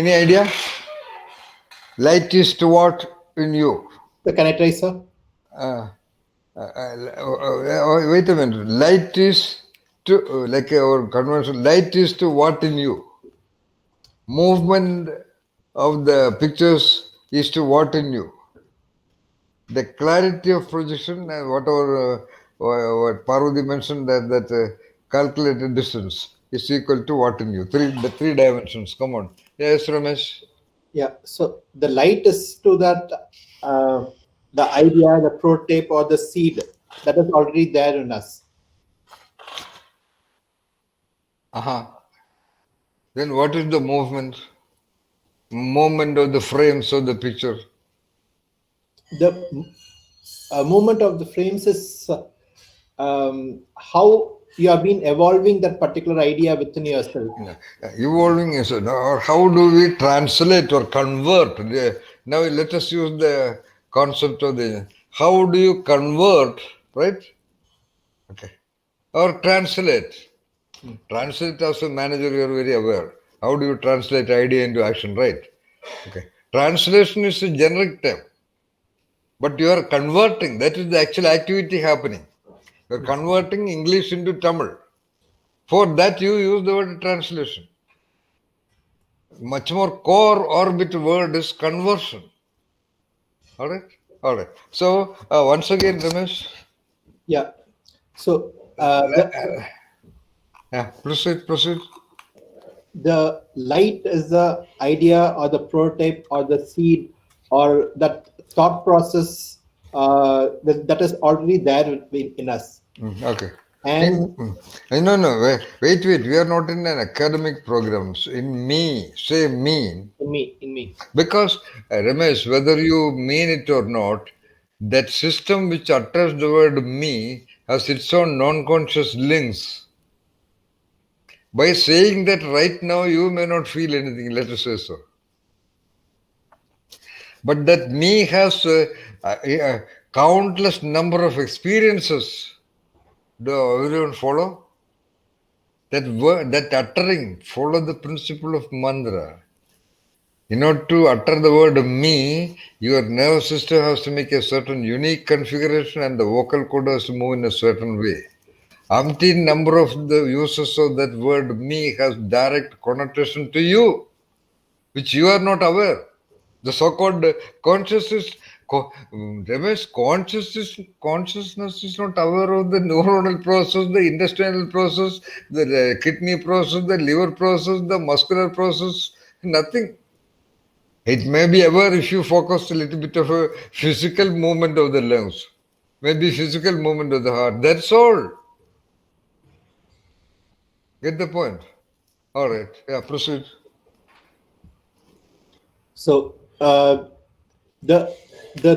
Any idea? Light is to what in you? Can I try, sir? Wait a minute. Light is to, like our convention, light is to what in you? Movement of the pictures is to what in you? The clarity of projection and whatever what Parvati mentioned that calculated distance is equal to what in you? The three dimensions. Come on. Yes, Ramesh. Yeah. So the light is to that the idea, the prototype, or the seed that is already there in us. Then what is the movement? Movement of the frames of the picture. The movement of the frames is how you have been evolving that particular idea within yourself. Evolving is, or how do we translate or convert? Now let us use the concept of the, how do you convert, right? Okay. Or translate. Translate as a manager, you are very aware. How do you translate idea into action, right? Okay. Translation is a generic term. But you are converting, that is the actual activity happening. You are converting English into Tamil. For that you use the word translation. Much more core orbit word is conversion. All right? All right. So, once again, Ramesh. Yeah. So Yeah, proceed. the light is the idea or the prototype or the seed or that thought process that is already there in us. Okay. And No. Wait. We are not in an academic program. In me, say mean. in me. Because, Ramesh, whether you mean it or not, that system which utters the word me has its own non-conscious links. By saying that right now, you may not feel anything, let us say so. But that me has a countless number of experiences. Do everyone follow? That word, that uttering, follow the principle of mantra. In order to utter the word me, your nervous system has to make a certain unique configuration and the vocal cord has to move in a certain way. Umpteen number of the uses of that word me has direct connotation to you, which you are not aware. The so-called consciousness, Ramesh, consciousness is not aware of the neuronal process, the intestinal process, the kidney process, the liver process, the muscular process, nothing. It may be aware if you focus a little bit of a physical movement of the lungs, maybe physical movement of the heart. That's all. Get the point? All right. Yeah, proceed. So the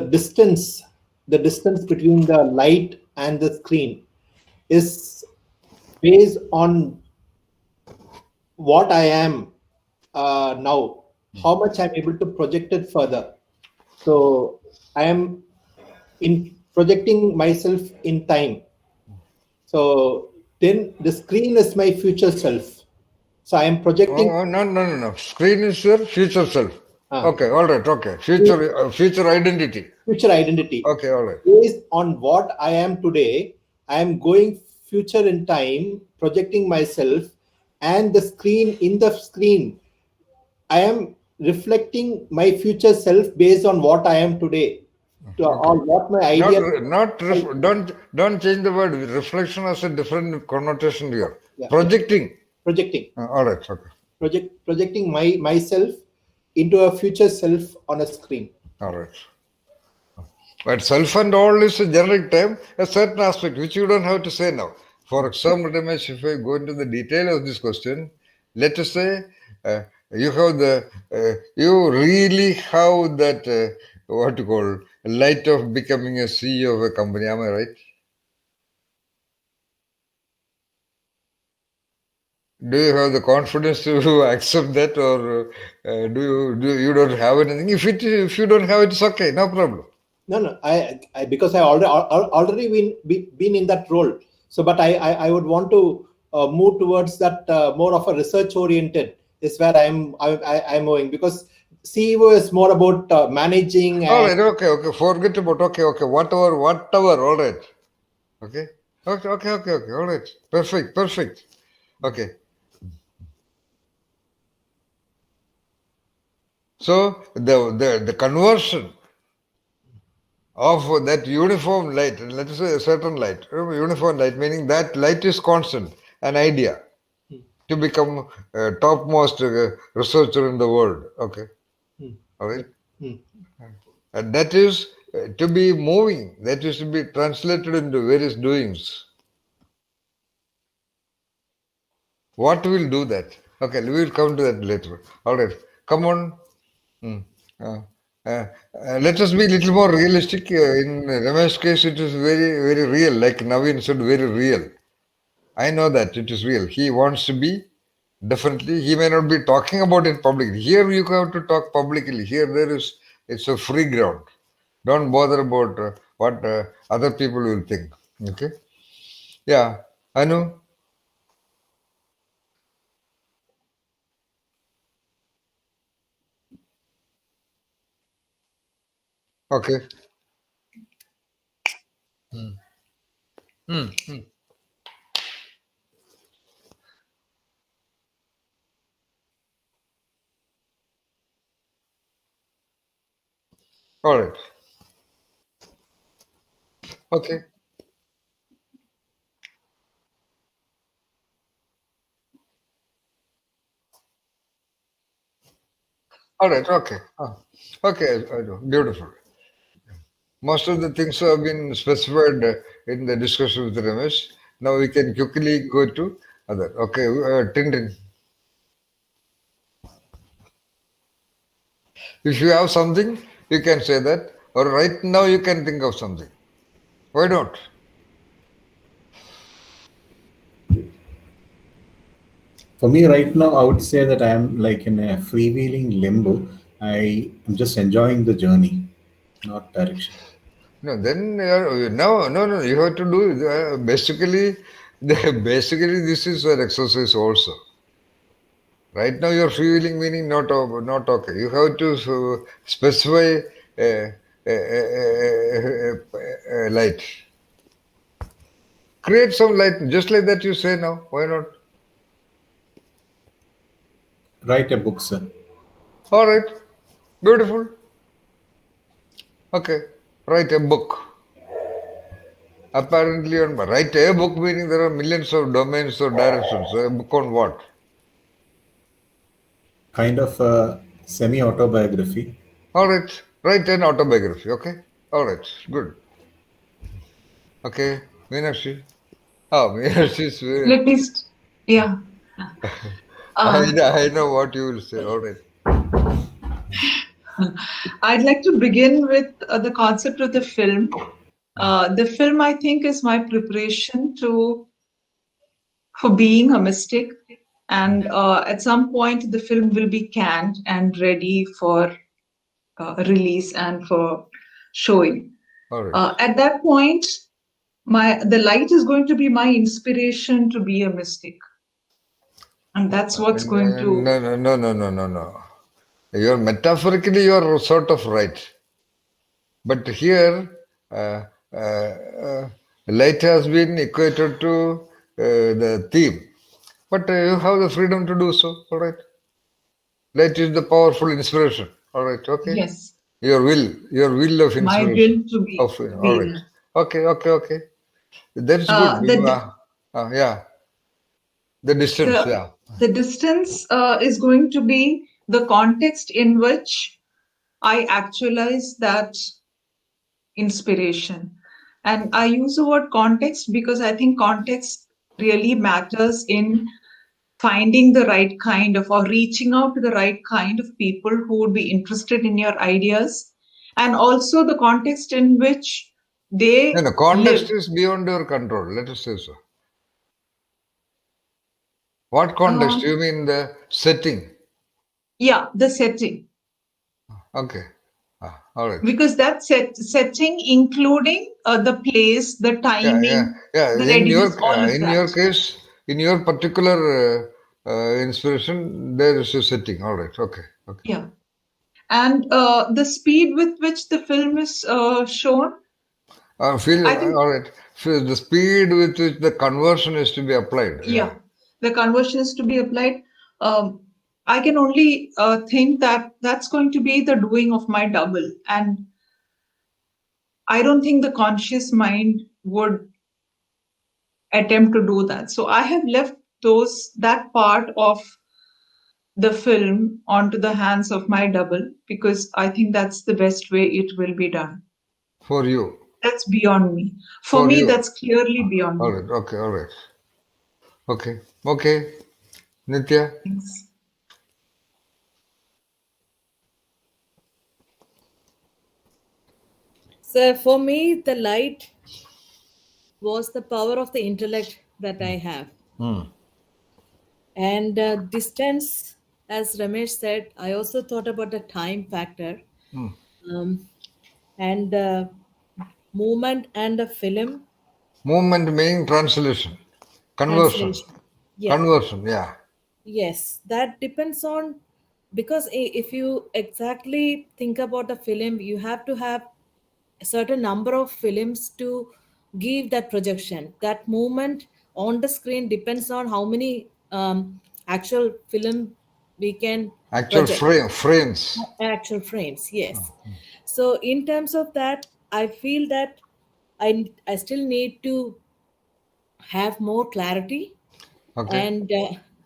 distance between the light and the screen is based on what I am now, how much I'm able to project it further. So I am in projecting myself in time. So then the screen is my future self. So I am projecting. Oh, no. Screen is your future self. uh, Okay, all right, okay. Future identity. Future identity. Okay, all right. Based on what I am today, I am going future in time, projecting myself, and the screen, in the screen, I am reflecting my future self based on what I am today, or what my idea. Don't change the word. Reflection has a different connotation here. Yeah. Projecting. All right, okay. Projecting myself into a future self on a screen. All right. But self and all is a generic term, a certain aspect which you don't have to say now. For example, Ramesh, if I go into the detail of this question, let us say you really have that what you call light of becoming a CEO of a company. Am I right? Do you have the confidence to accept that, or do you don't have anything? If you don't have it, it's okay, no problem. No. I because I already been in that role. So, but I would want to move towards that more of a research oriented. is where I'm moving, because CEO is more about managing All and right, okay. Forget about okay. Whatever. All right. Okay. Okay. All right. Perfect. Okay. So the conversion of that uniform light, let us say a certain light, remember, uniform light, meaning that light is constant, an idea to become topmost researcher in the world. Okay. Hmm. All right. Yep. Hmm. And that is to be moving, that is to be translated into various doings. What will do that? Okay, we will come to that later. All right, come on. Hmm. Uh, Let us be a little more realistic. In Ramesh's case, it is very real. Like Naveen said, very real. I know that it is real. He wants to be, definitely. He may not be talking about it publicly. Here you have to talk publicly. Here it's a free ground. Don't bother about what other people will think. Okay? Yeah, I know. Okay. Hmm. All right. Okay. All right. Okay. Okay. I know. Beautiful. Most of the things have been specified in the discussion with Ramesh. Now we can quickly go to other. Okay. Tintin. If you have something, you can say that. Or right now you can think of something. Why not? For me, right now, I would say that I am like in a freewheeling limbo. I am just enjoying the journey, not direction. No, then no. You have to do basically. Basically, this is an exercise also. Right now, you're feeling meaning not okay. You have to specify light. Create some light, just like that. You say now. Why not? Write a book, sir. All right, beautiful. Okay, write a book. Apparently, write a book meaning there are millions of domains or directions. A book on what? Kind of a semi-autobiography. All right, write an autobiography. Okay. All right, good. Okay, Meenakshi. Oh, Meenakshi is very. Let me, yeah. Uh, I know what you will say. All right. I'd like to begin with the concept of the film. The film, I think, is my preparation to for being a mystic, and at some point, the film will be canned and ready for release and for showing. All right. At that point, the light is going to be my inspiration to be a mystic, and that's what's going to. No. You're metaphorically you're sort of right, but here uh, light has been equated to the theme. But you have the freedom to do so. All right. Light is the powerful inspiration. All right. Okay. Yes, Your will of my inspiration. will to be Of all be right. there. Okay. That's good. The Yeah. The distance. the Yeah. the distance is going to be the context in which I actualize that inspiration. And I use the word context because I think context really matters in finding the right kind of or reaching out to the right kind of people who would be interested in your ideas, and also the context in which they No. live. Context is beyond your control. Let us say so. What context? Um, You mean the setting? yeah, the setting, Okay. All right. because that setting, including the place, the Yeah. timing, the In your readiness, all of in that. your case, in your particular inspiration, there is a setting. All right. Okay. Okay. Yeah. And the speed with which the film is shown, Feel I think, all right. So the speed with which the conversion is to be applied. Yeah. yeah, the conversion is to be applied. Um, I can only think that that's going to be the doing of my double. And I don't think the conscious mind would attempt to do that. So I have left that part of the film onto the hands of my double because I think that's the best way it will be done. For you. That's beyond me. For For me, you. that's clearly beyond All me. right. Okay. All right. Okay. Okay. Nitya. Thanks. So for me, the light was the power of the intellect that I have. Hmm. And distance, as Ramesh said, I also thought about the time factor. Hmm. Um, and movement and the film Movement meaning translation. Conversion. translation. Yeah. Conversion. Yeah. Yes, that depends on because if you exactly think about a film, you have to have a certain number of films to give that projection. That movement on the screen depends on how many actual film we can Actual project. frames. Actual frames, yes. So in terms of that, I feel that I still need to have more clarity Okay. and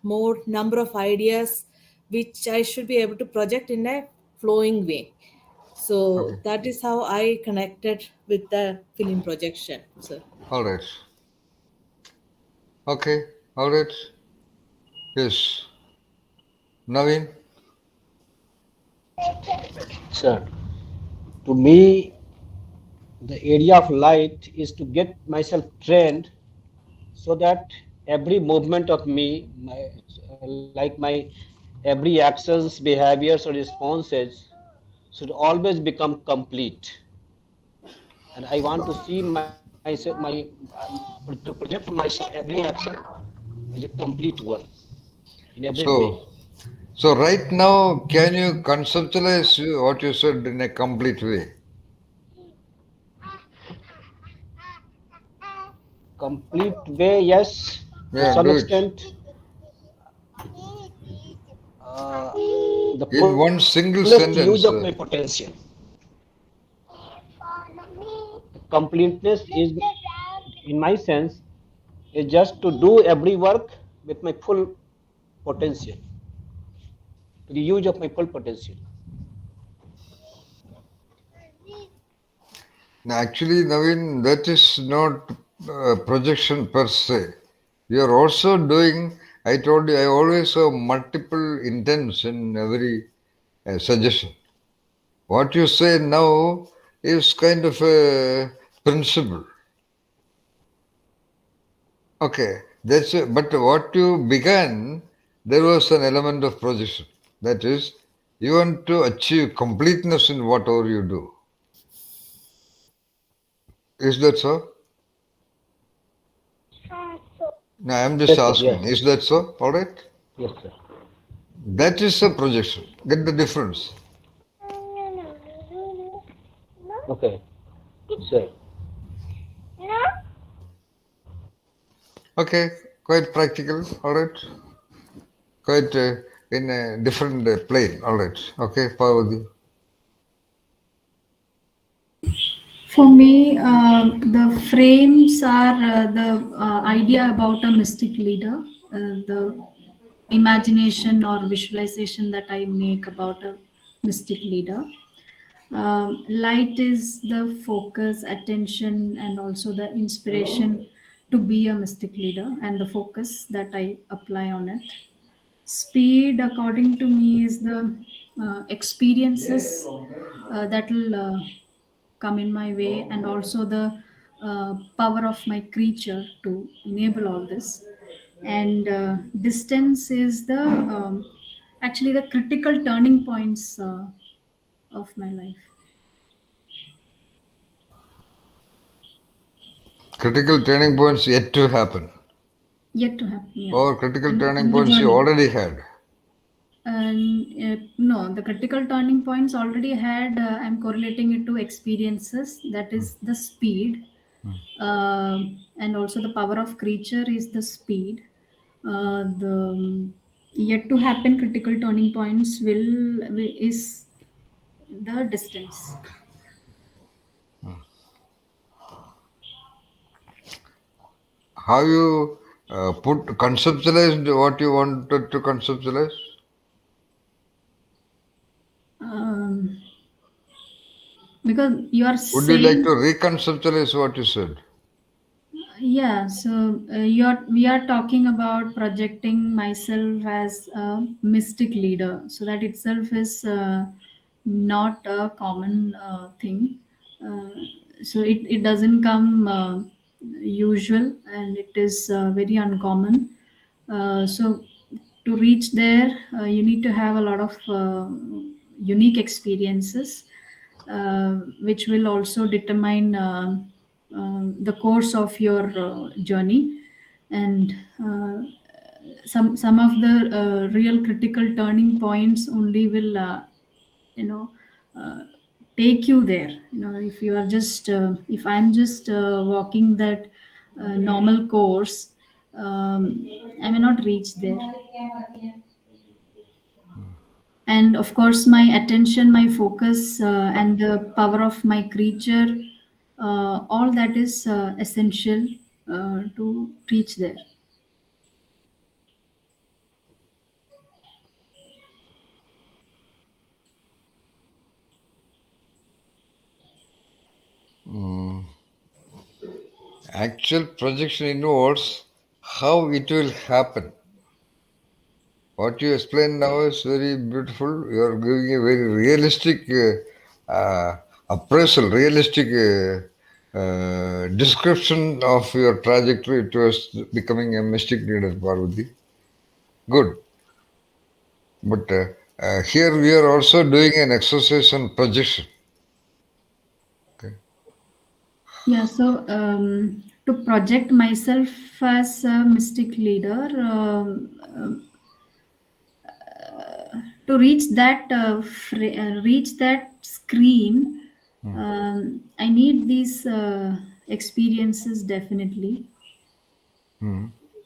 more number of ideas which I should be able to project in a flowing way. Okay. So that is how I connected with the film projection. So All right. Okay. All right. Yes. Naveen. Sir, to me, the area of light is to get myself trained so that every movement of me, like my every actions, behaviors, or responses, should always become complete. And I want to see to project myself every action as a complete one in every way. So, so right now, can you conceptualize what you said in a complete way? Complete way, yes, to Yeah, some do it extent, the in one fullest single use of my sentence. potential. Completeness is, in my sense, is just to do every work with my full potential, to the use of my full potential. Now, actually, Naveen, that is not projection per se. You are also doing. I told you, I always have multiple intents in every suggestion. What you say now is kind of a principle. Okay, that's it. But what you began, there was an element of projection. That is, you want to achieve completeness in whatever you do. Is that so? No, I'm just Yes, sir. Yes. asking. Is that so? All right. Yes, sir. That is a projection. Get the difference. Okay, sir. Okay, quite practical. All right. Quite in a different plane. All right. Okay, Parvati. For me, the frames are the idea about a mystic leader, the imagination or visualization that I make about a mystic leader. Light is the focus, attention, and also the inspiration to be a mystic leader, and the focus that I apply on it. Speed, according to me, is the experiences that will come in my way, and also the power of my creature to enable all this. And distance is the actually the critical turning points of my life. Critical turning points yet to happen. Yet to happen. Yeah. Or critical In turning the points you journey. already had? And no, the critical turning points already had. I'm correlating it to experiences. That is the speed, and also the power of creature is the speed. The yet to happen critical turning points will is the distance. How you conceptualized what you wanted to conceptualize? Um, because you are Would you like to saying, reconceptualize what you said? yeah, so we are talking about projecting myself as a mystic leader. So that itself is not a common thing. Uh, so it doesn't come usual, and it is very uncommon. So to reach there, you need to have a lot of unique experiences, which will also determine the course of your journey. And some of the real critical turning points only will you know uh, take you there. If you are just if I'm just walking that normal course, I may not reach there. And of course, my attention, my focus, and the power of my creature, all that is essential to reach there. Actual projection involves how it will happen. What you explained now is very beautiful. You are giving a very realistic appraisal, realistic description of your trajectory towards becoming a mystic leader, Parvati. Good. But here we are also doing an exercise on projection. Okay. Yeah, so to project myself as a mystic leader, to reach that screen, I need these experiences definitely.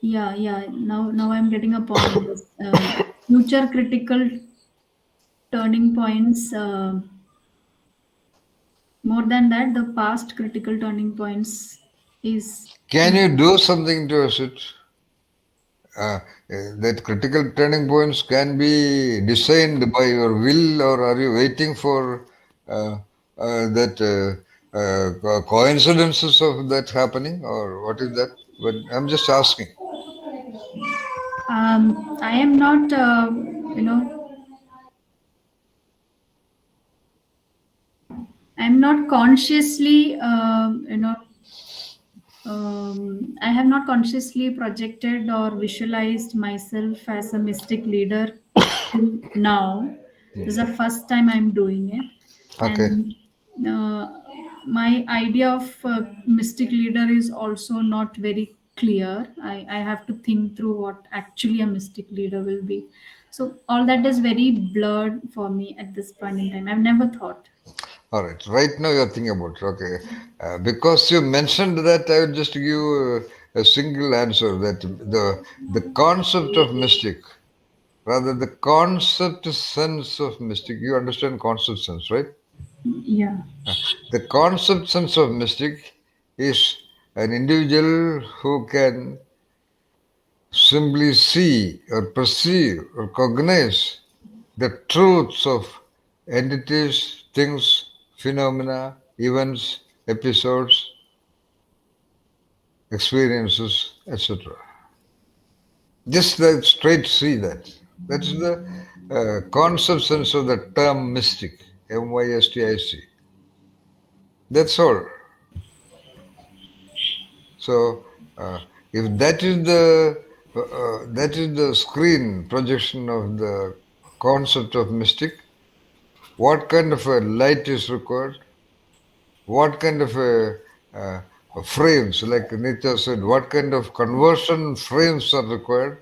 Yeah. Now I'm getting a point. This, future critical turning points. More than that, the past critical turning points is Can you do something towards it? That critical turning points can be designed by your will, or are you waiting for that coincidences of that happening, or what is that? But I'm just asking. I am not, you know, I'm not consciously, I have not consciously projected or visualized myself as a mystic leader till now. This is the first time I'm doing it. Okay. And my idea of mystic leader is also not very clear. I have to think through what actually a mystic leader will be. So all that is very blurred for me at this point in time. I've never thought. All right. Right now you're thinking about it. Okay. Because you mentioned that, I will just give you a single answer that the concept of mystic, rather the concept sense of mystic, you understand concept sense, right? Yeah. The concept sense of mystic is an individual who can simply see or perceive or cognize the truths of entities, things, phenomena, events, episodes, experiences, etc. Just that straight see that. That's the concept sense of the term mystic, M-Y-S-T-I-C. That's all. So, if that is the screen projection of the concept of mystic, what kind of a light is required? What kind of a frames, like Nitya said, what kind of conversion frames are required?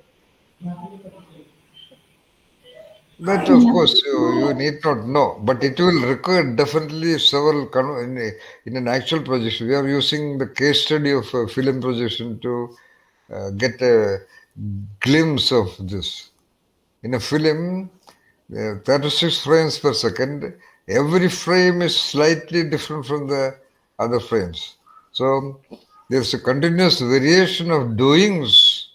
That, of Yeah. course, you need not know, but it will require definitely several in an actual projection. We are using the case study of film projection to get a glimpse of this. In a film, 36 frames per second, every frame is slightly different from the other frames. So there's a continuous variation of doings,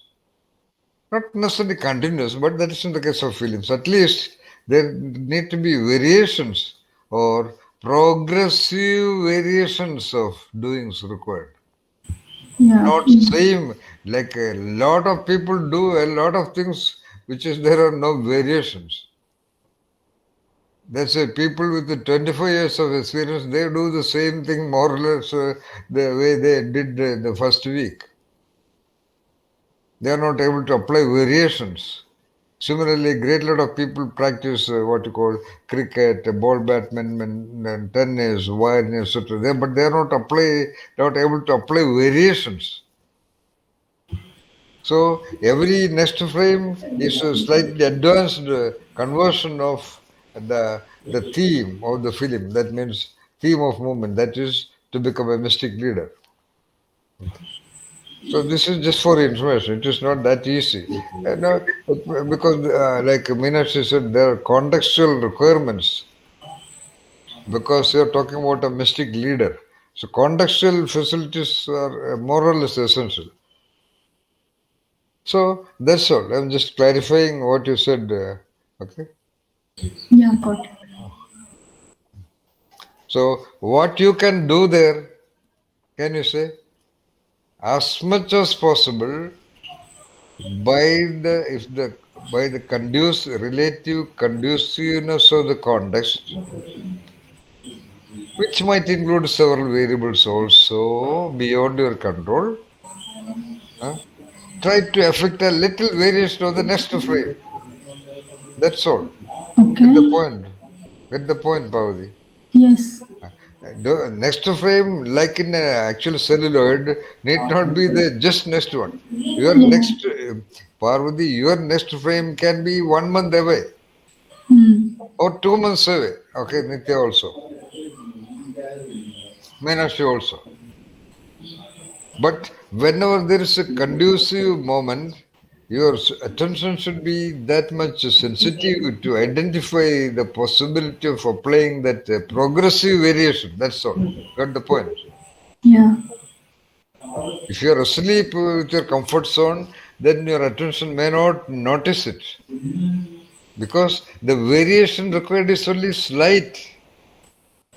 not necessarily continuous, but that is in the case of films. At least there need to be variations or progressive variations of doings required. Yeah. Not same, like a lot of people do a lot of things which is there are no variations. That's why people with the 25 years of experience, they do the same thing more or less the way they did the first week. They are not able to apply variations. Similarly, a great lot of people practice what you call cricket, ball badminton, and tennis, wiring, etc. But they are not able to apply variations. So every next frame is a slightly advanced conversion of the theme of the film. That means theme of movement. That is to become a mystic leader. So this is just for information. It is not that easy. Because like Meenakshi said, there are contextual requirements because you are talking about a mystic leader. So contextual facilities are more or less essential. So that's all. I'm just clarifying what you said. Okay. Yeah, got it. So what you can do there, can you say, as much as possible by the relative conduciveness of the context, which might include several variables also beyond your control. Try to affect a little variation of the next frame. That's all. Get the Okay. point. Get the point, Pavadi. Yes. The next frame, like in an actual celluloid, need not be the just next one. Your Yeah. next, Parvati, your next frame can be 1 month away Hmm. or 2 months away. Okay, Nitya also. Meenakshi also. But whenever there is a conducive moment, your attention should be that much sensitive to identify the possibility of applying that progressive variation. That's all. Got the point. Yeah. If you are asleep with your comfort zone, then your attention may not notice it because the variation required is only slight.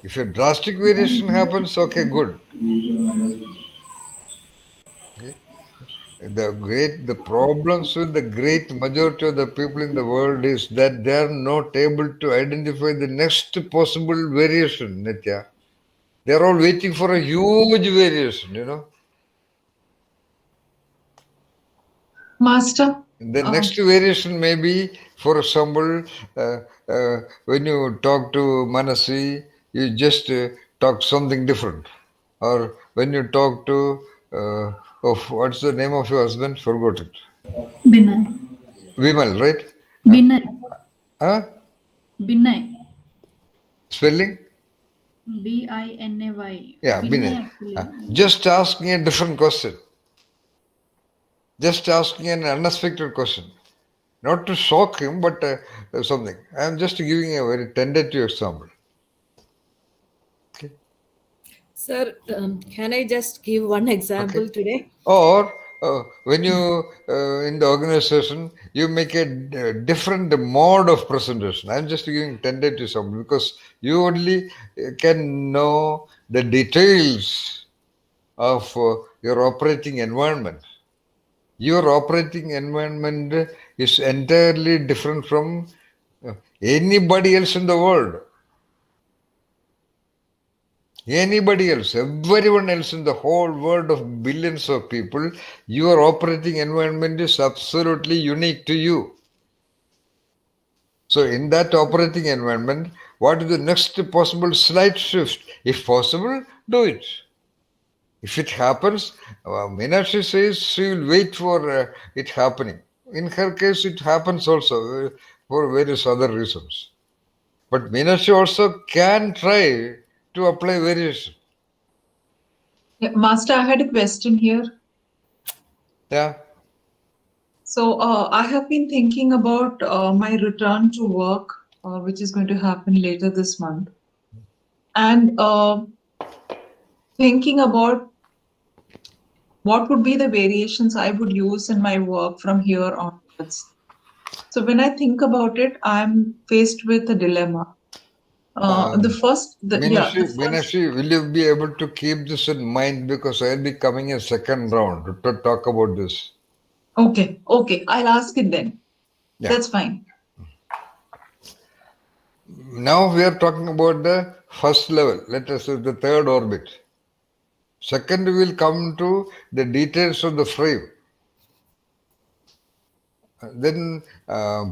If a drastic variation happens, okay, good. Okay. The problems with the great majority of the people in the world is that they are not able to identify the next possible variation, Nitya. They are all waiting for a huge variation. Master. The next variation may be, for example, when you talk to Manasi, you just talk something different. Or when you talk to, what's the name of your husband? Forgot it. Binay. Vimal, right? Binay. Huh? Binay. Spelling? Binay. Yeah, Binay Binay. actually. Just asking a different question. Just asking an unexpected question. Not to shock him, but something. I am just giving a very tentative example. Sir, can I just give one example today? Or when you in the organization you make a different mode of presentation. I'm just giving tentative example because you only can know the details of your operating environment. Your operating environment is entirely different from anybody else in the world. Anybody else, everyone else in the whole world of billions of people, your operating environment is absolutely unique to you. So, in that operating environment, what is the next possible slight shift? If possible, do it. If it happens, Meenakshi says she will wait for it happening. In her case, it happens also for various other reasons. But Meenakshi also can try to apply variation. Yeah, Master, I had a question here. Yeah. So I have been thinking about my return to work, which is going to happen later this month, and thinking about what would be the variations I would use in my work from here onwards. So when I think about it, I'm faced with a dilemma. The first, Meenakshi, will you be able to keep this in mind, because I'll be coming a second round to talk about this. Okay, I'll ask it then. Yeah. That's fine. Now we are talking about the first level, let us say the third orbit. Second, we will come to the details of the frame. Then,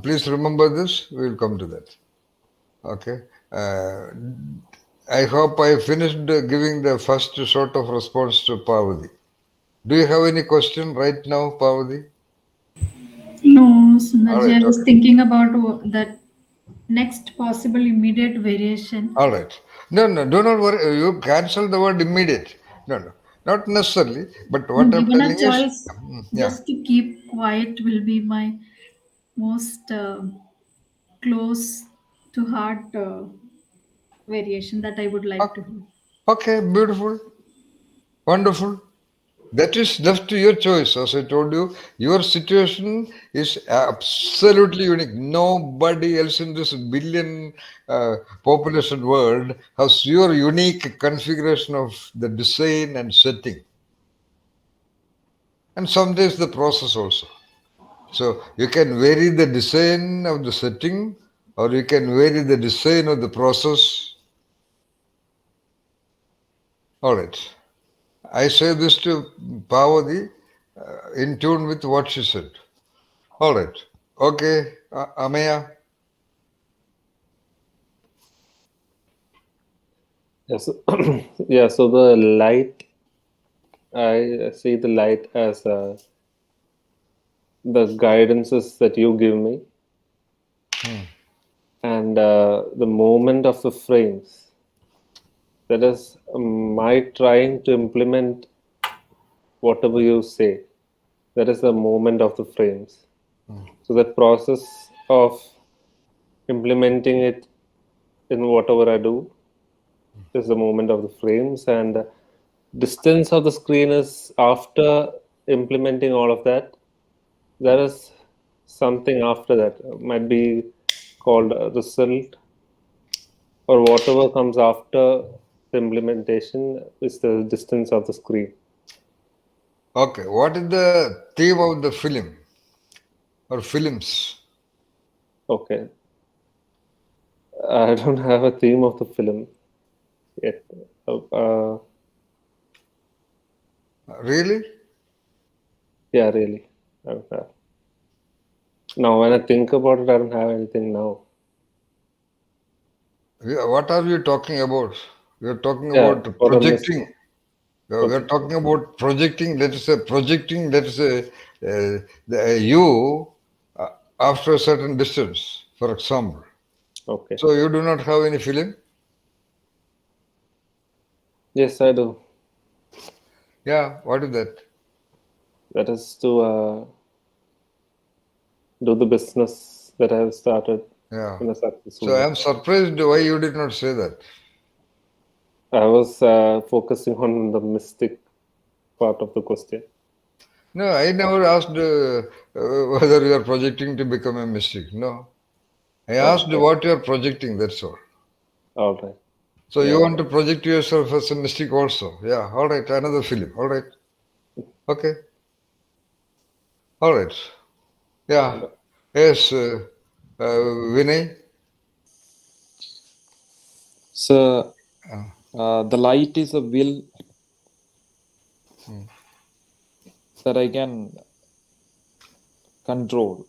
please remember this, we will come to that. Okay. I hope I finished giving the first sort of response to Parvati. Do you have any question right now, Parvati? No, All Sundarji, right, I was okay. thinking about that next possible immediate variation. All right. No, do not worry. You cancel the word immediate. No, not necessarily. But what I'm Given a telling is, choice, yeah. just to keep quiet will be my most close to heart variation that I would like to do. Okay, beautiful. Wonderful. That is left to your choice. As I told you, your situation is absolutely unique. Nobody else in this billion population world has your unique configuration of the design and setting. And sometimes the process also. So you can vary the design of the setting, or you can vary the design of the process. All right. I say this to Parvati in tune with what she said. All right. Okay, Amaya. Yes. Yeah. So the light, I see the light as the guidances that you give me, and the movement of the frames. That is my trying to implement whatever you say. That is the movement of the frames. So the process of implementing it in whatever I do is the movement of the frames, and distance of the screen is after implementing all of that. There is something after that. Might be called a result, or whatever comes after the implementation is the distance of the screen. Okay, what is the theme of the film or films? Okay. I don't have a theme of the film yet. Really? Yeah, really. I don't have. Now, when I think about it, I don't have anything now. What are you talking about? You're talking Yeah, about for a miss. projecting. We're talking about projecting, let us say, you after a certain distance, for example. Okay. So you do not have any film? Yes, I do. Yeah, what is that? That is to do the business that I have started Yeah. in a successful So I way. am surprised why you did not say that. I was focusing on the mystic part of the question. No, I never asked whether you are projecting to become a mystic. No. I asked Okay. what you are projecting, that's all. All right. So you Yeah. want to project yourself as a mystic also. Yeah, all right, another film. All right. Okay. All right. Yeah. Yes, Vinay. So the light is a will that I can control,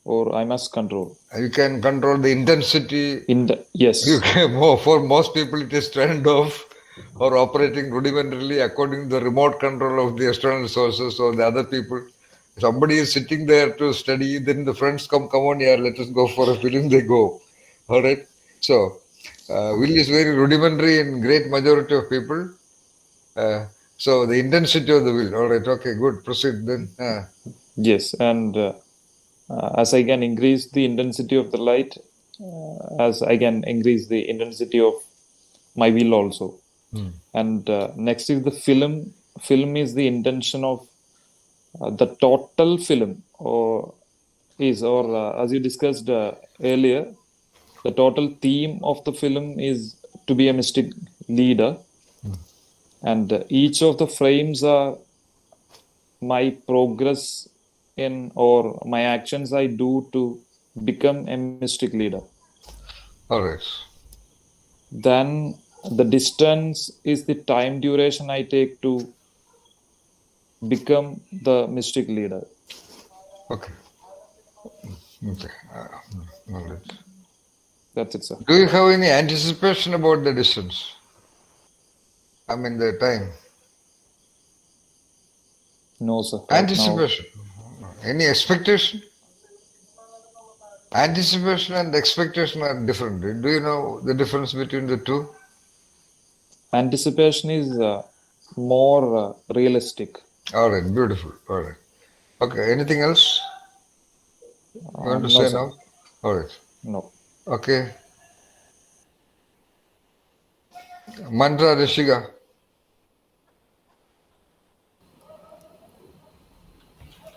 or I must control. You can control the intensity. Yes. For most people, it is turned off. or operating rudimentarily according to the remote control of the external sources or the other people. Somebody is sitting there to study, then the friends come on, yeah, let us go for a film, they go. All right. So, will is very rudimentary in great majority of people. So, the intensity of the will. All right. Okay, good. Proceed then. Yes, and as I can increase the intensity of the light, as I can increase the intensity of my will also. And next is the film. Film is the intention of the total film, or as you discussed earlier, the total theme of the film is to be a mystic leader, and each of the frames are my progress in or my actions I do to become a mystic leader. All right. Then the distance is the time duration I take to become the mystic leader. Okay. Okay. All right. That's it, sir. Do you have any anticipation about the distance? I mean, the time. No, sir. Right Anticipation. Any expectation? Anticipation and expectation are different. Do you know the difference between the two? now, anticipation is more realistic. All right, beautiful. All right. Okay, anything else you want to No, say sir. now? All right. No. Okay. Mantra Rishika.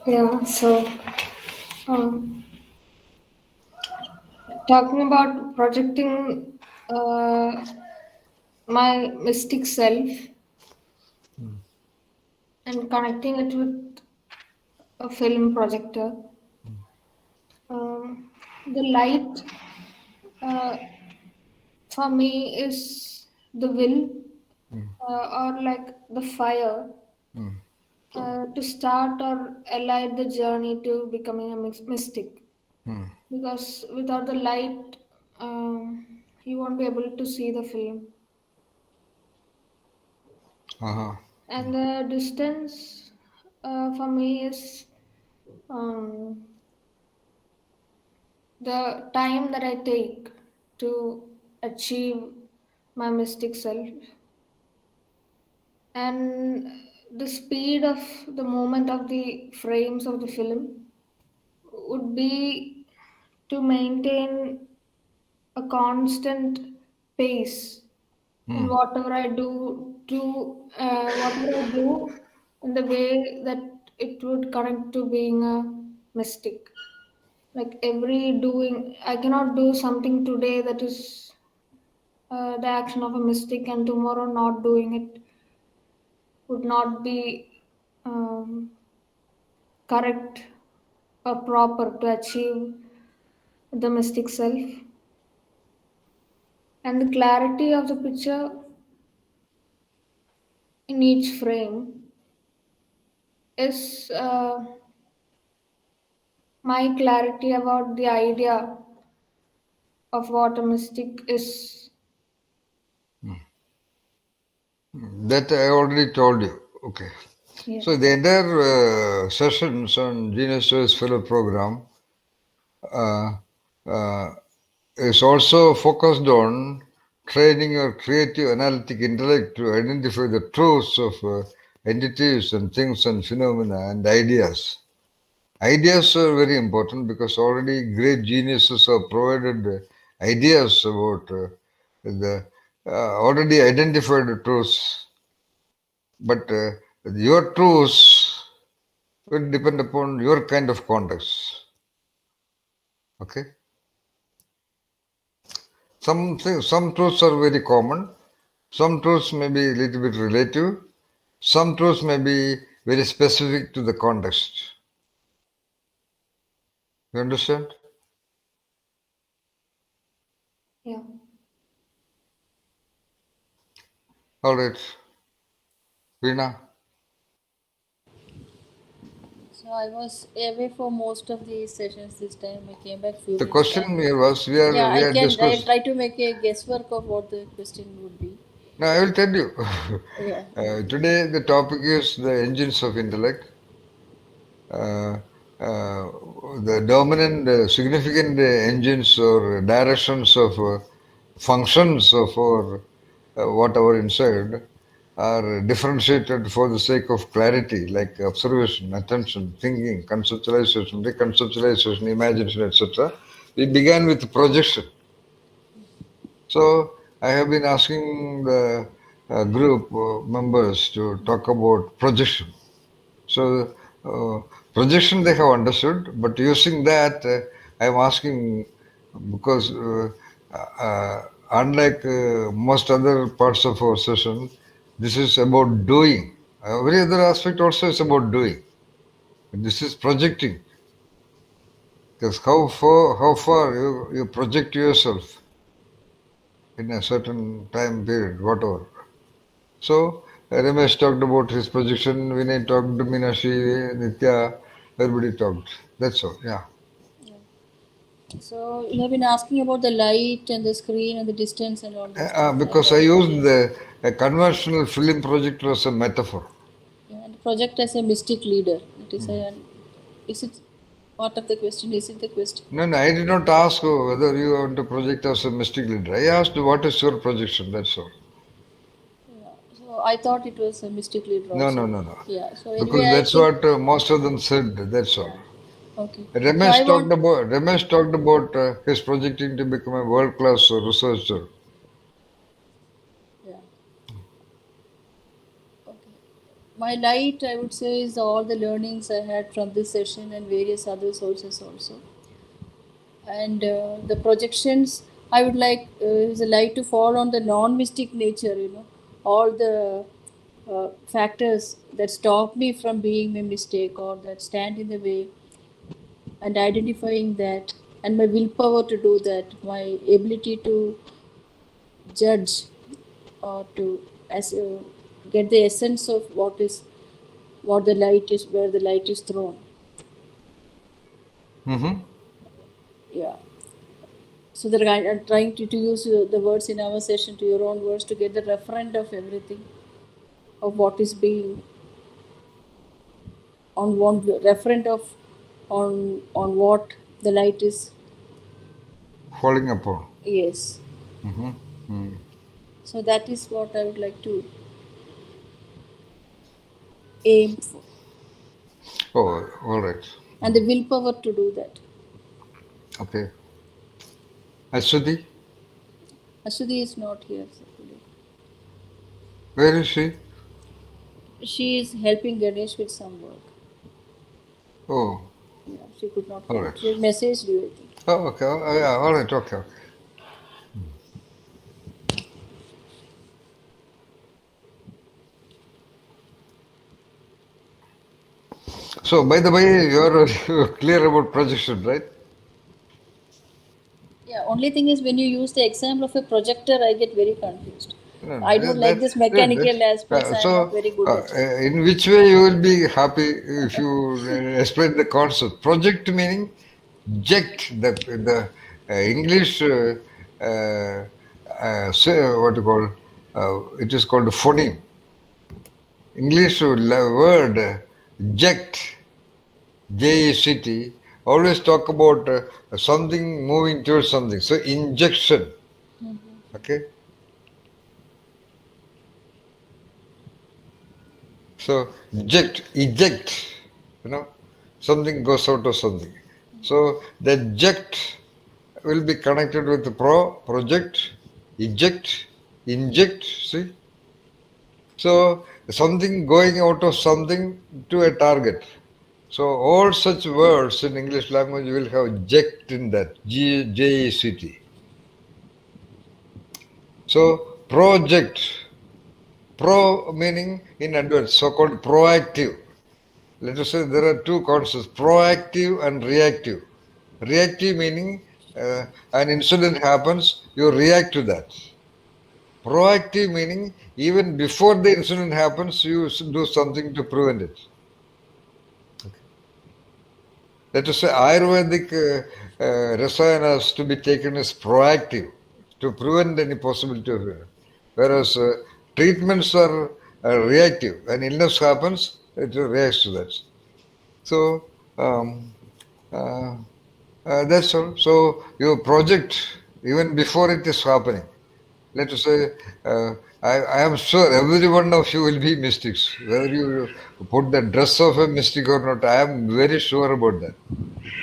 Yeah, so um, talking about projecting my mystic self and connecting it with a film projector, the light uh, for me is the will or like the fire to start or allied the journey to becoming a mystic. Because without the light, you won't be able to see the film. Uh-huh. And the distance for me is um, the time that I take to achieve my mystic self, and the speed of the movement of the frames of the film would be to maintain a constant pace in whatever I do in the way that it would connect to being a mystic. Like every doing, I cannot do something today that is the action of a mystic, and tomorrow not doing it would not be correct or proper to achieve the mystic self. And the clarity of the picture in each frame is my clarity about the idea of what a mystic is. That I already told you. Okay. Yeah. So the entire sessions on Genius Choice Fellow program uh, uh, is also focused on training your creative analytic intellect to identify the truths of entities and things and phenomena and ideas. Ideas are very important because already great geniuses have provided ideas about the already identified truths. But your truths will depend upon your kind of context. Okay? Some truths are very common. Some truths may be a little bit relative. Some truths may be very specific to the context. You understand? Yeah. All right. Veena. So I was away for most of the sessions this time. I came back few The minutes question back. here was Yeah, we I are can. I discussed. try to make a guesswork of what the question would be. No, I will tell you. Yeah. Today the topic is the engines of intellect. Uh, uh, the dominant, significant engines or directions of functions of our whatever inside are differentiated for the sake of clarity, like observation, attention, thinking, conceptualization, reconceptualization, imagination, etc. We began with projection. So I have been asking the group members to talk about projection. So projection they have understood, but using that, I am asking because unlike most other parts of our session, this is about doing. Every other aspect also is about doing. This is projecting. Because how far you project yourself in a certain time period, whatever. So Ramesh talked about his projection, Vinay talked, Minashi, Nitya, everybody talked. That's all, yeah. So you have been asking about the light and the screen and the distance and all those things. Because I used the a conventional film projector as a metaphor. Yeah, and project as a mystic leader. It is a. Is it part of the question? Is it the question? No, I did not ask whether you want to project as a mystic leader. I asked what is your projection, that's all. Yeah. So I thought it was a mystic leader No, also. no. Yeah. So Because anyway, I that's think. what most of them said, that's all. Okay. So I want. Ramesh talked about his projecting to become a world-class researcher. Yeah. Okay. My light, I would say, is all the learnings I had from this session and various other sources also. And the projections, I would like is a light to fall on the non-mystic nature. All the factors that stop me from being a mistake or that stand in the way, and identifying that, and my willpower to do that, my ability to judge or to as get the essence of what the light is, where the light is thrown. Mm-hmm. Yeah. So that I'm trying to use the words in our session to your own words to get the referent of everything, of what is being on one referent of on what the light is. Falling upon. Yes. Mm-hmm. Mm. So that is what I would like to aim for, Oh, all right. and the willpower to do that. Okay. Ashwati, Ashwati is not here today. where is she? She is helping Ganesh with some work. Oh, Yeah, she could not all come. right. She messaged you, I think. Oh, okay. Oh, yeah, all right. Okay. So, by the way, you're clear about projection, right? Yeah, only thing is when you use the example of a projector, I get very confused. No, I don't like this mechanical aspects. I am not very good at it. in which way you will be happy if you explain the concept? Project meaning eject the English say, what you call it is called phoneme. English word eject, JECT, always talk about something moving towards something. So injection. Okay. So eject, something goes out of something. So the eject will be connected with the project, eject, inject, see? So something going out of something to a target. So all such words in English language will have ject in that, JECT. So project, pro meaning in advance, so-called proactive. Let us say there are two concepts, proactive and reactive. Reactive meaning an incident happens, you react to that. Proactive meaning even before the incident happens, you do something to prevent it. Okay. Let us say Ayurvedic rasayanas to be taken as proactive to prevent any possibility of it. Whereas treatments are reactive. When illness happens, it reacts to that. So that's all. So your project, even before it is happening, let us say, I am sure every one of you will be mystics. Whether you put the dress of a mystic or not, I am very sure about that.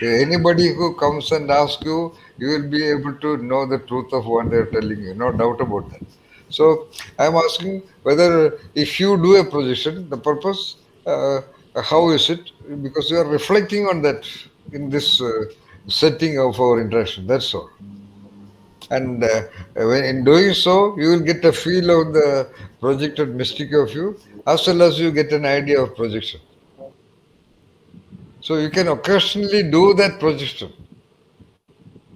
Anybody who comes and asks you, you will be able to know the truth of what they are telling you. No doubt about that. So I am asking whether if you do a projection, the purpose, how is it? Because you are reflecting on that in this setting of our interaction. That's all. And when in doing so, you will get a feel of the projected mystic of you, as well as you get an idea of projection. So you can occasionally do that projection.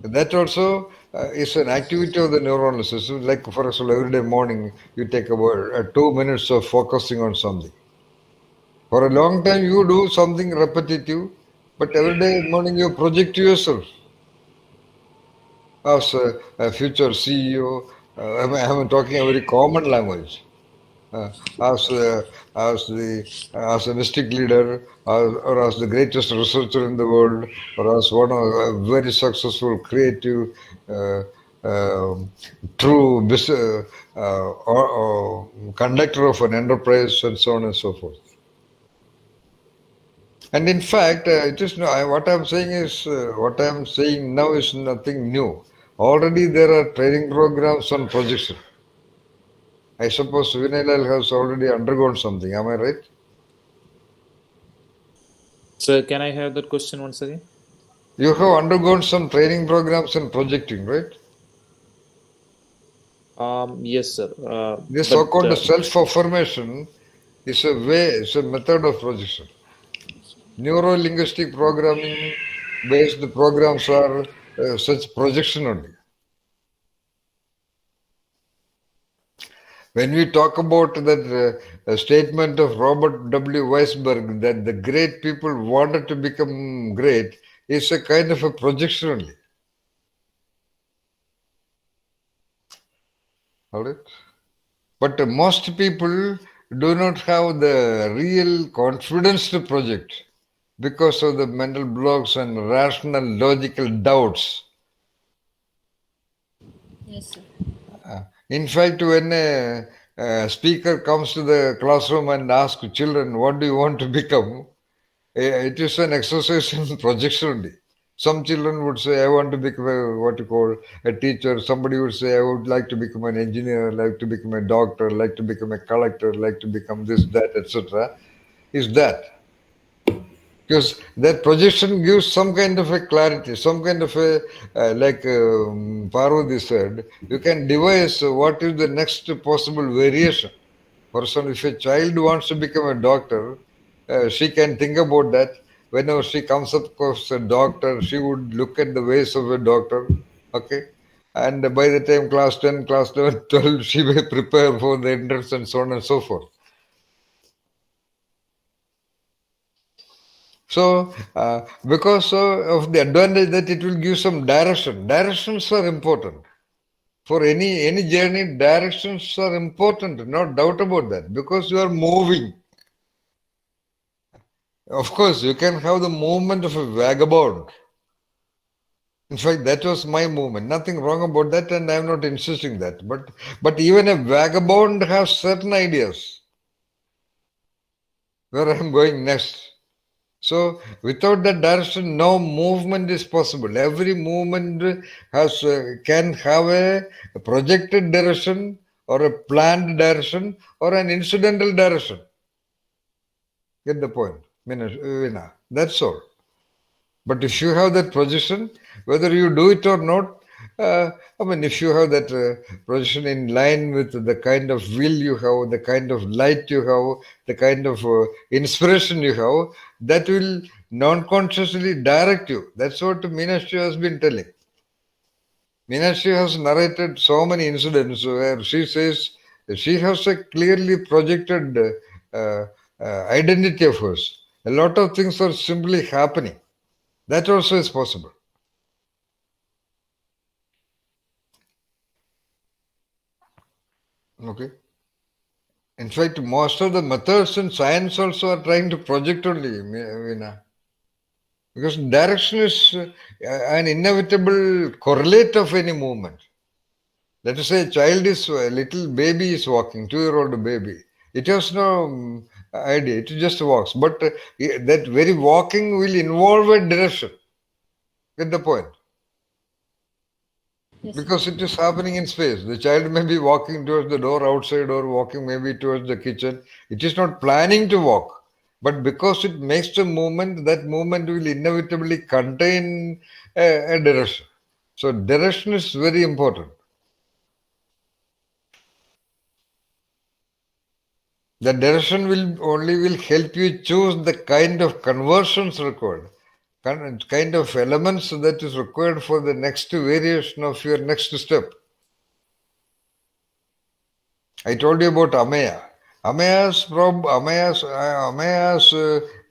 That also is an activity of the neuronal system. Like, for example, every day morning, you take about 2 minutes of focusing on something. For a long time, you do something repetitive, but every day morning, you project yourself as a future CEO. I'm talking a very common language. Uh, as as a mystic leader, or as the greatest researcher in the world, or as one of a very successful, creative, uh, um true or conductor of an enterprise, and so on and so forth. And in fact, it is no. What I'm saying is, what I'm saying now is nothing new. Already there are training programs on projection. I suppose Vinilal has already undergone something. Am I right? So can I have that question once again? You have undergone some training programs in projecting, right? Yes, sir. This But so-called self-affirmation is a way, it's a method of projection. Neuro-linguistic programming based programs are such projection only. When we talk about that statement of Robert W. Weisberg that the great people wanted to become great, it's a kind of a projection only. All right? But most people do not have the real confidence to project because of the mental blocks and rational, logical doubts. Yes, sir. In fact, when a speaker comes to the classroom and asks children, what do you want to become? It is an exercise in projection only. Some children would say, I want to become what you call a teacher. Somebody would say, I would like to become an engineer, like to become a doctor, like to become a collector, like to become this, that, etc. Is that. Because that projection gives some kind of a clarity, some kind of a, like Parvati said, you can devise what is the next possible variation. For example, if a child wants to become a doctor, she can think about that. Whenever she comes across a doctor, she would look at the ways of a doctor. Okay. And by the time class 10, class 11, 12, she may prepare for the entrance and so on and so forth. So, because of the advantage that it will give some direction. Directions are important. For any journey, directions are important, no doubt about that, because you are moving. Of course, you can have the movement of a vagabond. In fact, that was my movement. Nothing wrong about that, and I'm not insisting that. But even a vagabond has certain ideas where I'm going next. So without that direction, no movement is possible. Every movement has can have a projected direction or a planned direction or an incidental direction. Get the point, Veena? That's all. But if you have that projection, whether you do it or not, I mean, if you have that projection in line with the kind of will you have, the kind of light you have, the kind of inspiration you have, that will non-consciously direct you. That's what Meenakshi has been telling. Meenakshi has narrated so many incidents where she says she has a clearly projected identity of hers. A lot of things are simply happening. That also is possible. Okay. In fact, most of the methods in science also are trying to project only, Veena. Because direction is an inevitable correlate of any movement. Let us say a little baby is walking, 2-year-old baby. It has no idea, it just walks. But that very walking will involve a direction. Get the point? Yes, sir. Because it is happening in space. The child may be walking towards the door outside or walking maybe towards the kitchen. It is not planning to walk. But because it makes a movement, that movement will inevitably contain a direction. So direction is very important. The direction will help you choose the kind of conversions required, kind of elements that is required for the next variation of your next step. I told you about Amaya. Amaya's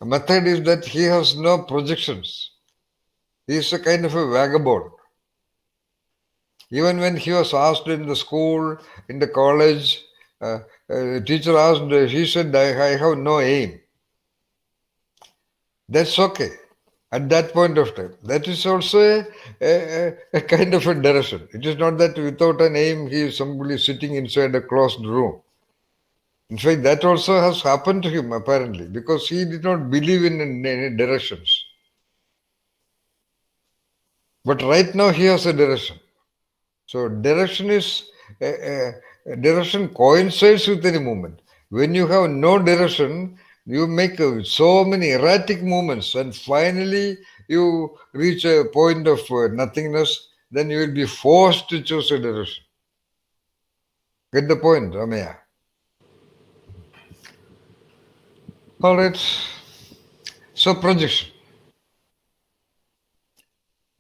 method is that he has no projections. He is a kind of a vagabond. Even when he was asked in the school, in the college, teacher asked, he said, I have no aim. That's okay at that point of time. That is also a kind of a direction. It is not that without an aim he is somebody sitting inside a closed room. In fact, that also has happened to him apparently because he did not believe in any directions. But right now he has a direction. So direction coincides with any movement. When you have no direction, you make so many erratic movements and finally you reach a point of nothingness, then you will be forced to choose a direction. Get the point, Ramaya? All right. So projection.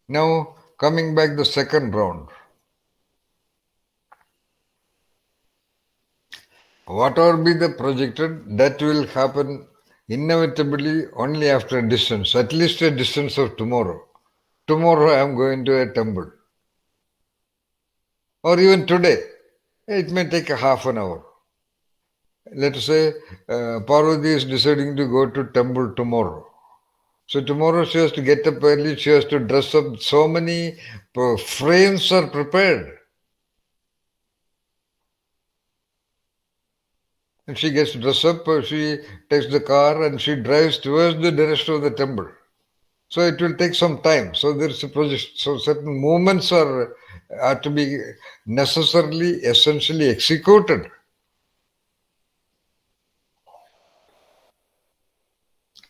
Now coming back the second round. Whatever be the projected, that will happen inevitably only after a distance, at least a distance of tomorrow. Tomorrow I am going to a temple. Or even today, it may take a half an hour. Let us say Parvati is deciding to go to temple tomorrow. So tomorrow she has to get up early, she has to dress up. So many frames are prepared. And she gets dressed up, she takes the car and she drives towards the direction of the temple. So it will take some time. So there is a projection. So certain movements are to be necessarily, essentially executed.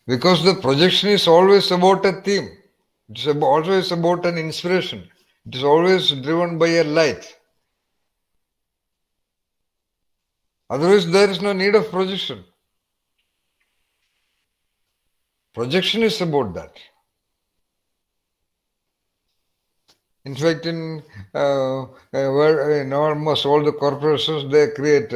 Because the projection is always about a theme. It is always about an inspiration. It is always driven by a light. Otherwise, there is no need of projection. Projection is about that. In fact, in almost all the corporations, they create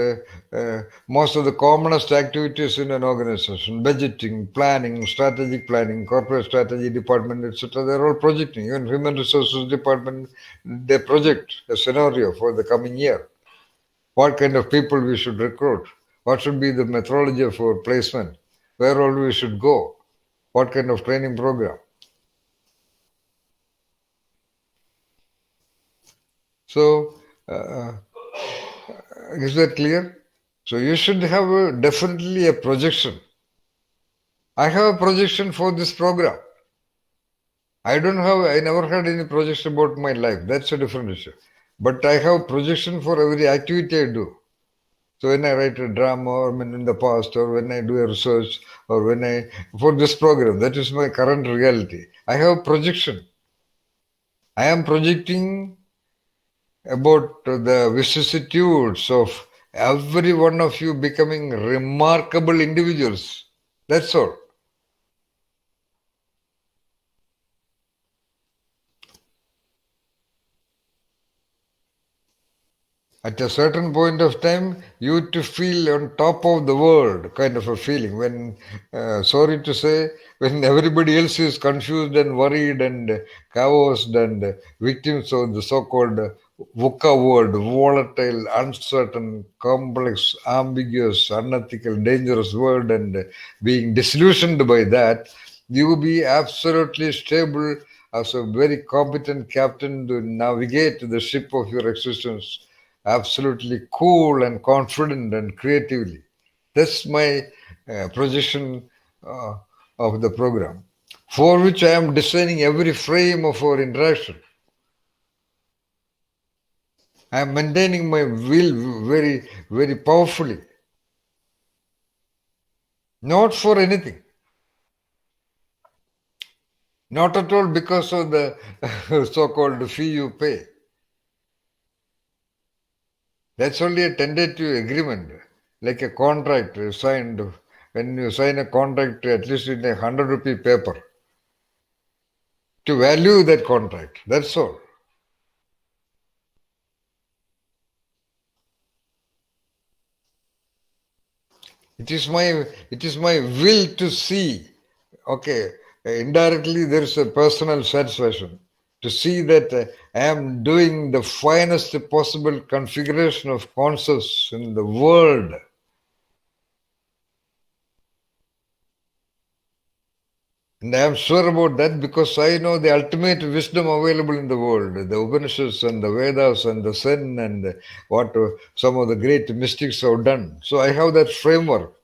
most of the commonest activities in an organization: budgeting, planning, strategic planning, corporate strategy department, etc. They're all projecting. Even human resources department, they project a scenario for the coming year. What kind of people we should recruit? What should be the methodology for placement? Where all we should go? What kind of training program? So, is that clear? So you should have definitely a projection. I have a projection for this program. I never had any projection about my life. That's a different issue. But I have projection for every activity I do. So when I write a drama or in the past or when I do a research or for this program, that is my current reality. I have projection. I am projecting about the vicissitudes of every one of you becoming remarkable individuals. That's all. At a certain point of time, you to feel on top of the world, kind of a feeling. When, sorry to say, when everybody else is confused and worried and chaosed and victims of the so-called VUCA word, volatile, uncertain, complex, ambiguous, unethical, dangerous word, and being disillusioned by that, you will be absolutely stable as a very competent captain to navigate the ship of your existence, absolutely cool and confident and creatively. That's my projection of the program, for which I am designing every frame of our interaction. I am maintaining my will very, very powerfully. Not for anything. Not at all because of the so-called fee you pay. That's only a tentative agreement, like a contract signed. When you sign a contract, at least in 100 rupee paper, to value that contract. That's all. It is my will to see. Okay, indirectly there is a personal satisfaction to see that I am doing the finest possible configuration of concepts in the world. And I am sure about that because I know the ultimate wisdom available in the world, the Upanishads and the Vedas and the Zen and what some of the great mystics have done. So I have that framework.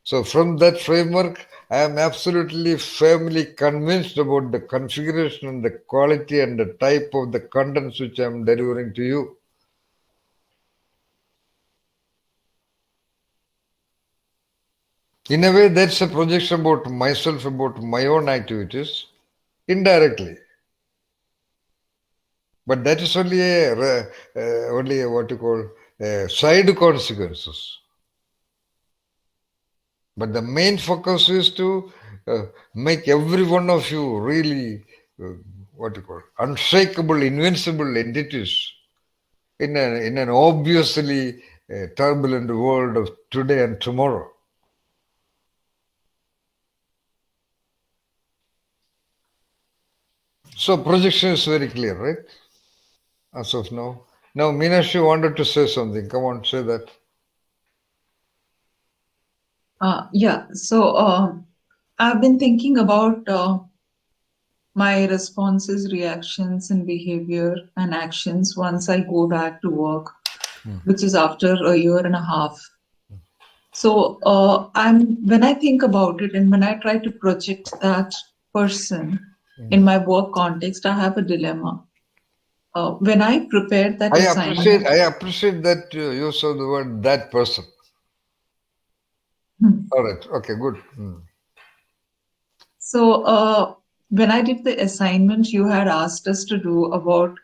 So from that framework, I am absolutely firmly convinced about the configuration and the quality and the type of the contents which I am delivering to you. In a way, that's a projection about myself, about my own activities, indirectly. But that is only only what you call side consequences. But the main focus is to make every one of you really, what you call, unshakable, invincible entities in an obviously turbulent world of today and tomorrow. So projection is very clear, right? As of now. Now, Meenakshi wanted to say something. Come on, say that. Yeah, so I've been thinking about my responses, reactions, and behavior and actions once I go back to work, which is after a year and a half. So when I think about it and when I try to project that person in my work context, I have a dilemma. When I prepared that assignment, I appreciate that use of the word that person. All right. Okay, good. So when I did the assignment you had asked us to do about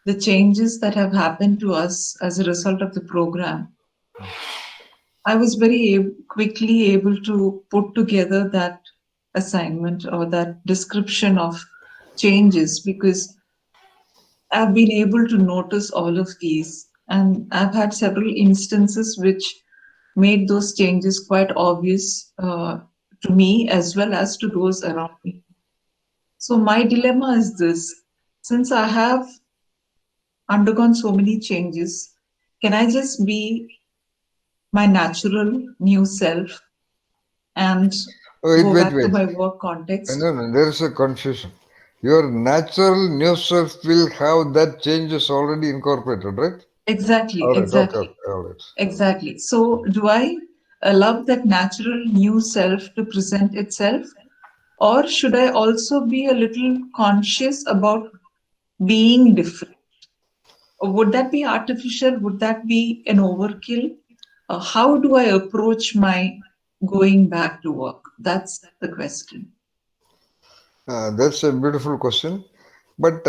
the changes that have happened to us as a result of the program, I was very quickly able to put together that assignment or that description of changes because I've been able to notice all of these, and I've had several instances which made those changes quite obvious to me as well as to those around me. So my dilemma is this: since I have undergone so many changes, can I just be my natural new self and go back to my work context? No, there is a confusion. Your natural new self will have that changes already incorporated, right? Exactly, All right, exactly. Okay, all right. Exactly. So do I allow that natural new self to present itself? Or should I also be a little conscious about being different? Or would that be artificial? Would that be an overkill? How do I approach my going back to work? That's the question. That's a beautiful question. But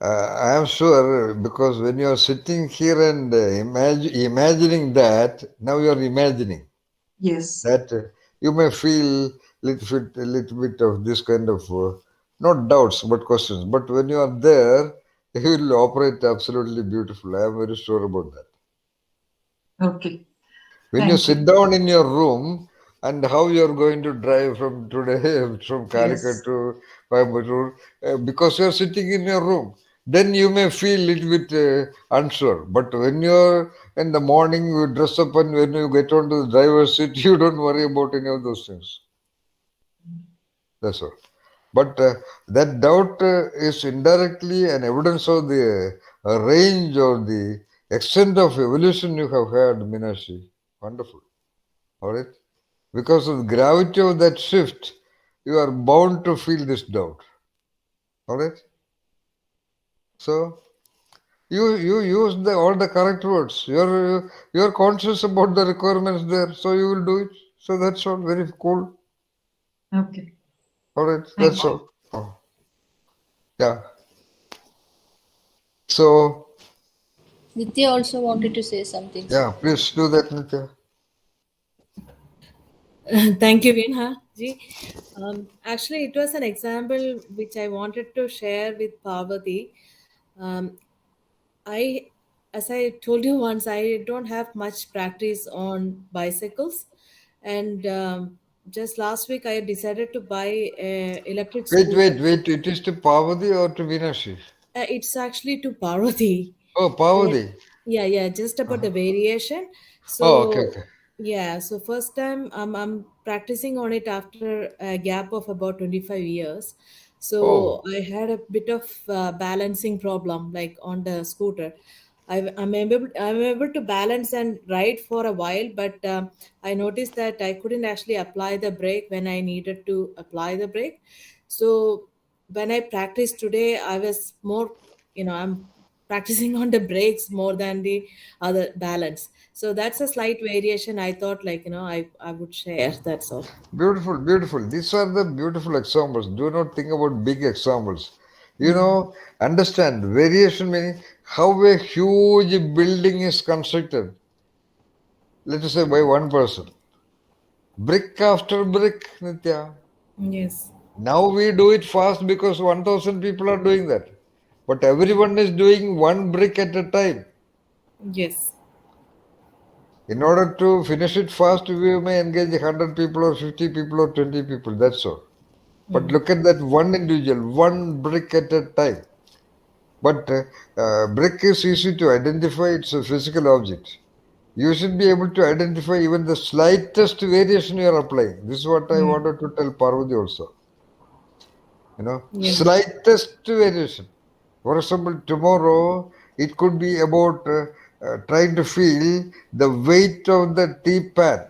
I am sure because when you are sitting here and imagining that, now you are imagining. Yes. That you may feel a little bit of this kind of not doubts but questions. But when you are there, you will operate absolutely beautiful. I am very sure about that. Okay. When you sit down in your room and how you are going to drive from today from Calicut to Coimbatore, because you are sitting in your room. then you may feel a little bit unsure. But when you're in the morning, you dress up, and when you get onto the driver's seat, you don't worry about any of those things. That's all. But that doubt is indirectly an evidence of the range or the extent of evolution you have had, Minashi. Wonderful. All right? Because of the gravity of that shift, you are bound to feel this doubt. All right? So, you use all the correct words. You're conscious about the requirements there, so you will do it. So that's all. Very cool. Okay. All right, Thank that's you. all. Oh, yeah. So Nitya also wanted to say something, sir. yeah, please do that, Nitya. Thank you, Vinha ji. Actually, it was an example which I wanted to share with Parvati. Um, I, as I told you once, I don't have much practice on bicycles, and just last week I decided to buy a electric scooter. Wait. It is to Parvati or to Vinashi? It's actually to Parvati. Oh, Yeah, Parvati. yeah, just about the variation. Oh, okay, So okay. yeah, so first time I'm practicing on it after a gap of about 25 years. So Oh, I had a bit of balancing problem like on the scooter. I'm able to balance and ride for a while, but I noticed that I couldn't actually apply the brake when I needed to apply the brake. So when I practiced today, I was more, I'm practicing on the brakes more than the other balance. So that's a slight variation. I thought, like, I would share. That's all. beautiful, beautiful. These are the beautiful examples. Do not think about big examples. Mm. Understand variation meaning how a huge building is constructed. Let us say by one person. Brick after brick, Nitya. Yes. Now we do it fast because 1,000 people are doing that. But everyone is doing one brick at a time. Yes. In order to finish it fast, we may engage 100 people or 50 people or 20 people. That's all. But Mm. look at that one individual, one brick at a time. But brick is easy to identify. It's a physical object. You should be able to identify even the slightest variation you are applying. This is what I Mm. wanted to tell Parvati also. Yeah. Slightest variation. For example, tomorrow it could be about trying to feel the weight of the tea pan.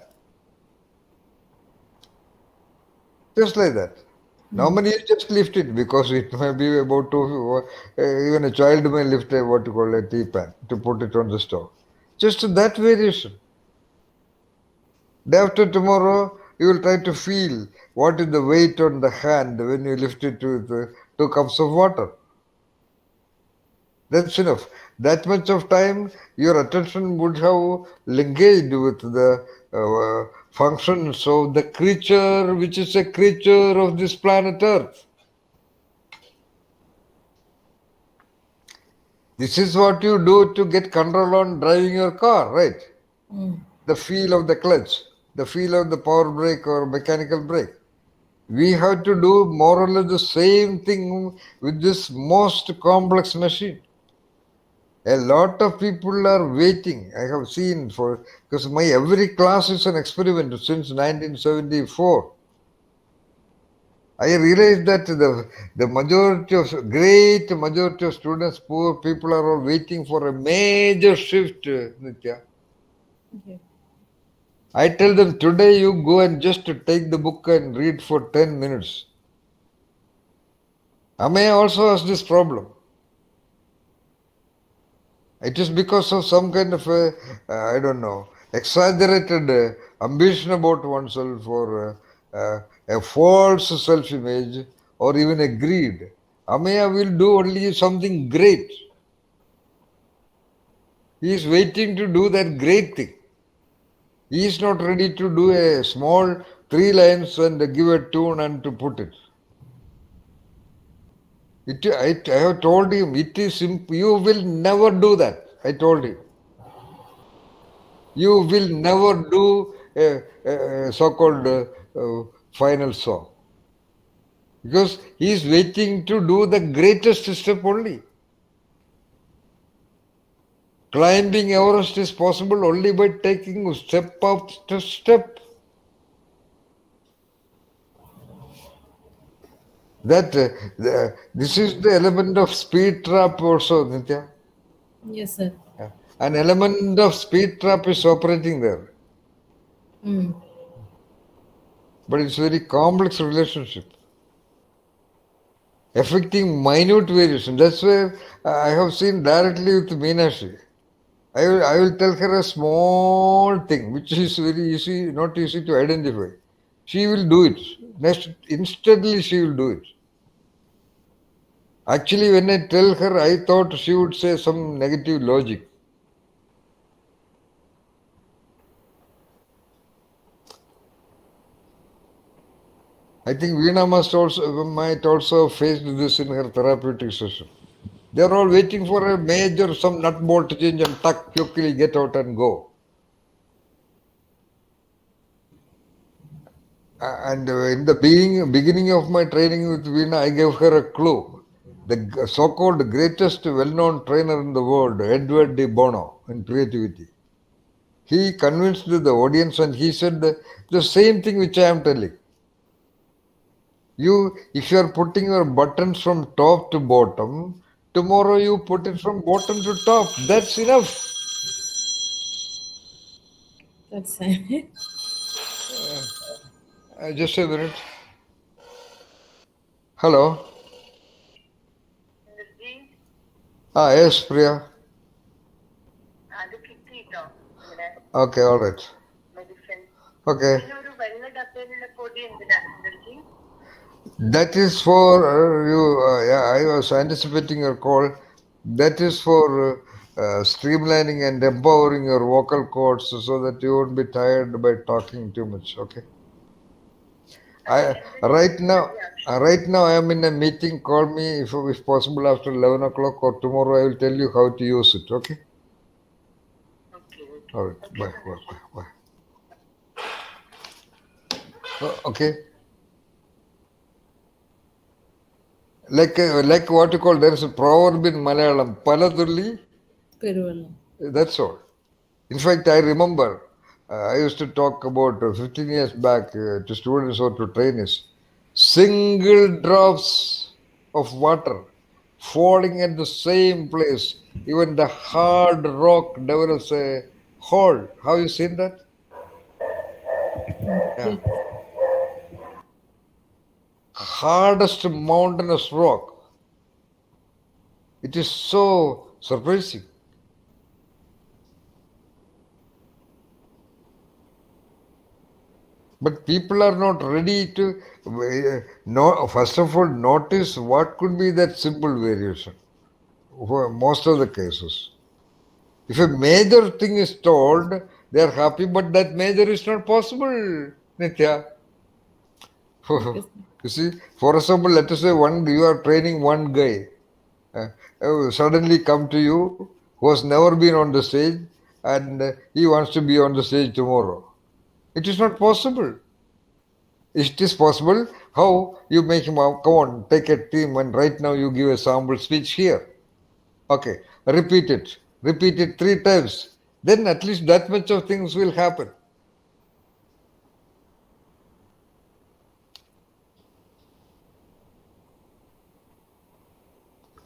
Just like that. Mm. Normally you just lift it because it may be about to, even a child may lift a what you call a tea pan to put it on the stove. Just that variation. Day after tomorrow, you will try to feel what is the weight on the hand when you lift it to the 2 cups of water. That's enough. That much of time, your attention would have engaged with the functions of the creature, which is a creature of this planet Earth. This is what you do to get control on driving your car, right? Mm. The feel of the clutch, the feel of the power brake or mechanical brake. We have to do more or less the same thing with this most complex machine. A lot of people are waiting. I have seen for because my every class is an experiment since 1974. I realized that the majority of great majority of students, poor people are all waiting for a major shift, Nitya. Okay. I tell them today you go and just take the book and read for 10 minutes. Amaya also has this problem. It is because of some kind of I don't know, exaggerated ambition about oneself or a false self-image or even a greed. Amaya will do only something great. He is waiting to do that great thing. He is not ready to do a small 3 lines and give a tune and to put it. I have told him it is simple. You will never do that. I told him. You will never do a so-called final song because he is waiting to do the greatest step only. Climbing Everest is possible only by taking step after step. This is the element of speed trap also, Nitya. Yes, sir. An element of speed trap is operating there. Mm. But it's a very complex relationship, affecting minute variation. That's where I have seen directly with Meenakshi. I will tell her a small thing which is very easy, not easy to identify. She will do it. Instantly she will do it. Actually, when I tell her, I thought she would say some negative logic. I think Veena might also face this in her therapeutic session. They are all waiting for a major, some nut bolt change and tuck, quickly get out and go. And in the beginning of my training with Veena, I gave her a clue. The so-called greatest well-known trainer in the world, Edward de Bono, in creativity. He convinced the audience and he said the same thing which I am telling. If you are putting your buttons from top to bottom, tomorrow you put it from bottom to top. That's enough. That's Just a minute. Hello. Yes, Priya. Okay, all right. Okay. That is for you. Yeah, I was anticipating your call. That is for streamlining and empowering your vocal cords so that you won't be tired by talking too much. Okay. Right now, I am in a meeting. Call me if possible after 11 o'clock or tomorrow. I will tell you how to use it. Okay. All right. Bye. Okay. Like what you call, there is a proverb in Malayalam, Paladulli. Peruvallam. That's all. In fact, I remember I used to talk about 15 years back to students or to trainees. Single drops of water falling at the same place. Even the hard rock develops a hole. Have you seen that? Yeah. Hardest mountainous rock. It is so surprising. But people are not ready to first of all, notice what could be that simple variation for most of the cases. If a major thing is told, they are happy, but that major is not possible, Nitya. You see, for example, let us say you are training one guy, suddenly come to you who has never been on the stage and he wants to be on the stage tomorrow. It is not possible. It is possible. How you make him come on, take a team and right now you give a sample speech here. Okay, repeat it 3 times. Then at least that much of things will happen.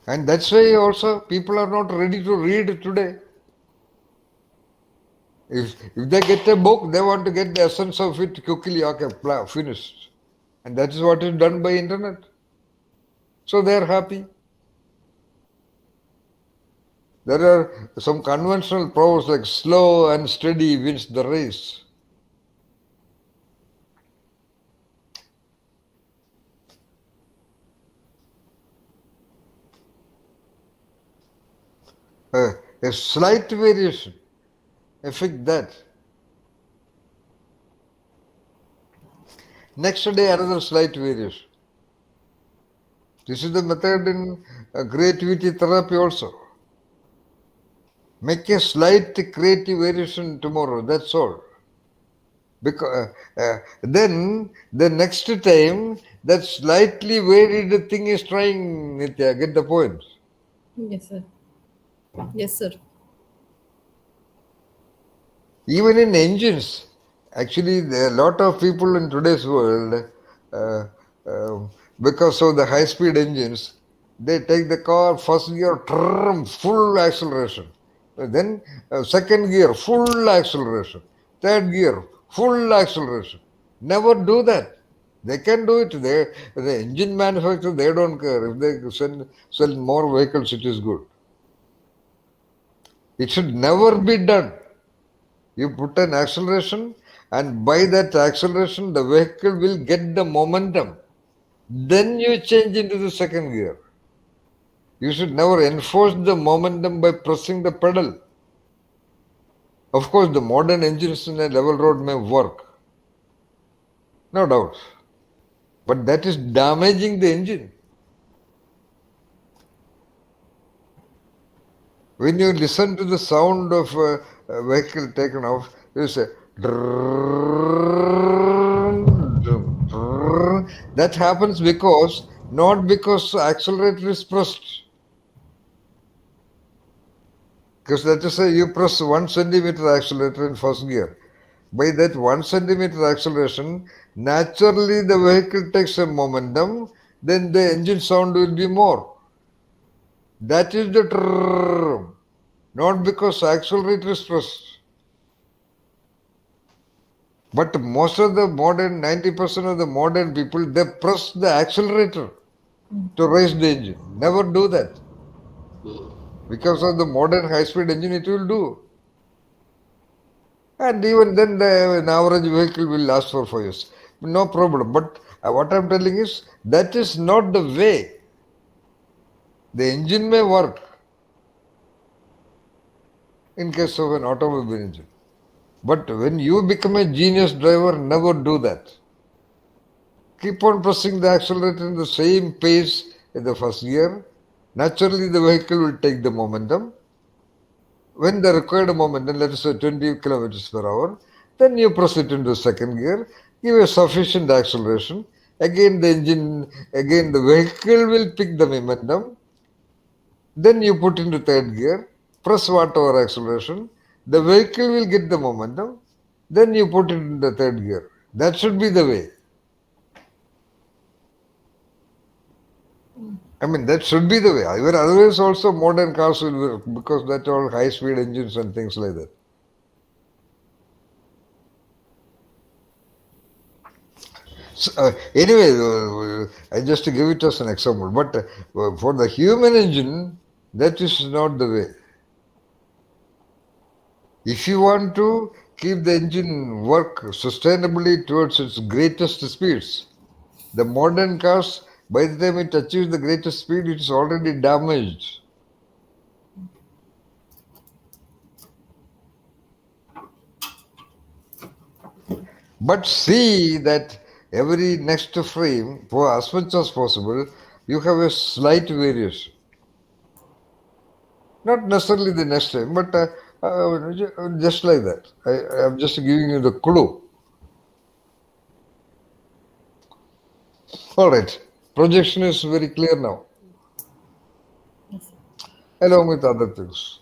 And that's why also people are not ready to read today. If they get a book, they want to get the essence of it quickly. Okay, finished. And that is what is done by internet. So they are happy. There are some conventional proverbs like slow and steady wins the race. A slight variation affect that. Next day another slight variation. This is the method in creativity therapy also. Make a slight creative variation tomorrow, that's all. Because then the next time that slightly varied thing is trying, Nitya, get the point? Yes, sir. Yes, sir. Even in engines, actually, there are a lot of people in today's world, uh, because of the high-speed engines, they take the car first gear, full acceleration. Then second gear, full acceleration. Third gear, full acceleration. Never do that. They can do it. The engine manufacturer, they don't care. If they sell more vehicles, it is good. It should never be done. You put an acceleration, and by that acceleration, the vehicle will get the momentum. Then you change into the second gear. You should never enforce the momentum by pressing the pedal. Of course, the modern engines in a level road may work, no doubt, but that is damaging the engine. When you listen to the sound of a vehicle taken off, you say, that happens because, not because accelerator is pressed. Because let us say you press 1 centimeter accelerator in first gear. By that 1 centimeter acceleration, naturally the vehicle takes a momentum, then the engine sound will be more. That is the term, not because accelerator is pressed. But most of the modern, 90% of the modern people, they press the accelerator to raise the engine. Never do that. Because of the modern high-speed engine, it will do. And even then, an average vehicle will last for 5 years. No problem. But what I'm telling is, that is not the way. The engine may work in case of an automobile engine. But when you become a genius driver, never do that. Keep on pressing the accelerator in the same pace in the first gear. Naturally, the vehicle will take the momentum. When the required momentum, let us say 20 kilometers per hour, then you press it into second gear, give a sufficient acceleration. Again, the vehicle will pick the momentum. Then you put into third gear, press whatever acceleration. The vehicle will get the momentum. Then you put it in the third gear. That should be the way. I mean, that should be the way. Even otherwise, also modern cars will work because that's all high-speed engines and things like that. So, anyway, I just give it as an example. But for the human engine, that is not the way. If you want to keep the engine work sustainably towards its greatest speeds, the modern cars, by the time it achieves the greatest speed, it is already damaged. But see that every next frame, for as much as possible, you have a slight variation. Not necessarily the next time, but just like that. I am just giving you the clue. All right. Projection is very clear now, along with other things.